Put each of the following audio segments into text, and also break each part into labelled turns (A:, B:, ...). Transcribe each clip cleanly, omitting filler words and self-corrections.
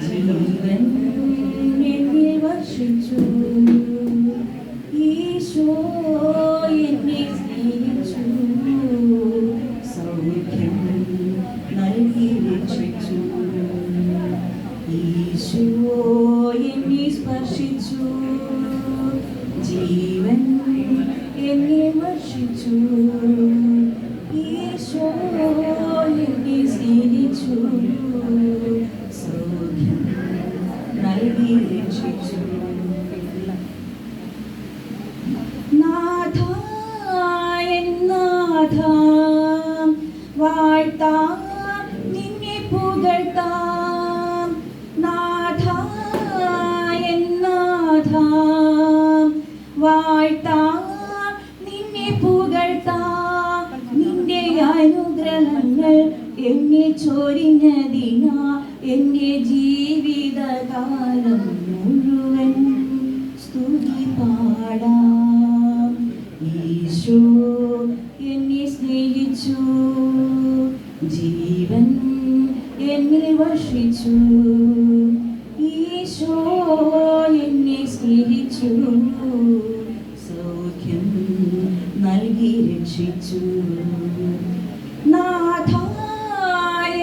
A: ജീവൻ എന്നിൽ വർഷിച്ചു. ഈശോ എന്നെ സ്നേഹിച്ചു, സൗഖ്യം നൽകി രക്ഷിച്ചു. ഈശോ എന്നെ സ്പർശിച്ചു, ജീവൻ എന്നെ വർഷിച്ചു. ഈശോ എന്നെ സ്നേഹിച്ചു, സൗഖ്യം നൽകി രക്ഷിച്ചു. നാഥ എൻ നാഥ, വാഴ്ത്താം നിന്നെ പുകഴ്ത്താം. നാഥ എൻ നാഥ, വാഴ്ത്താം നിന്നെ പുകഴ്ത്താം. നിന്റെ അനുഗ്രഹങ്ങൾ എന്നെ ചൊരിഞ്ഞതിനാ എൻ്റെ ജീവിതകാലം മുഴുവൻ സ്തുതി പാടാം. ഈശോ എന്നെ സ്നേഹിച്ചു, ജീവൻ എന്നിൽ വർഷിച്ചു. ഈശോ എന്നെ സ്നേഹിച്ചു, സൗഖ്യം നൽകി രക്ഷിച്ചു. നാഥ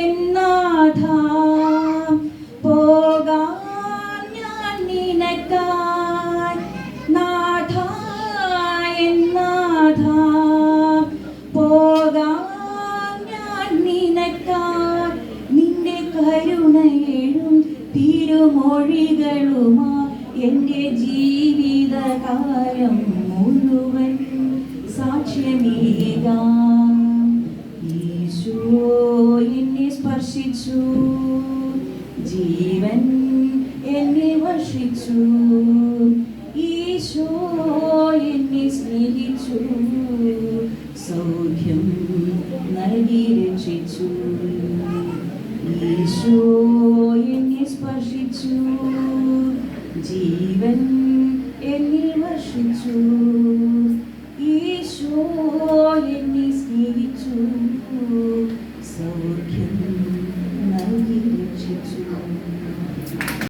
A: എൻ നാഥ, പോകാൻ ഞാൻ നിനക്കായി. നാഥ എൻ നാഥ, പോകാൻ ഞാൻ നിനക്കായി. നിന്റെ കരുണയേഴും തിരുമൊഴികളുമാ എൻ്റെ ജീവിതകാലം മുഴുവൻ സാക്ഷ്യമേകാം. ഈശോ എന്നെ സ്പർശിച്ചു, ജീവൻ എന്നെ വർഷിച്ചു. ഈശോ എന്നെ സ്നേഹിച്ചു, സൗഖ്യം നൽകി രക്ഷിച്ചു. ഈശോ എന്നെ സ്പർശിച്ചു, ജീവൻ എന്നെ വർഷിച്ചു. ഈശോ എന്നെ സ്നേഹിച്ചു, സൗഖ്യം നൽകി രക്ഷിച്ചു.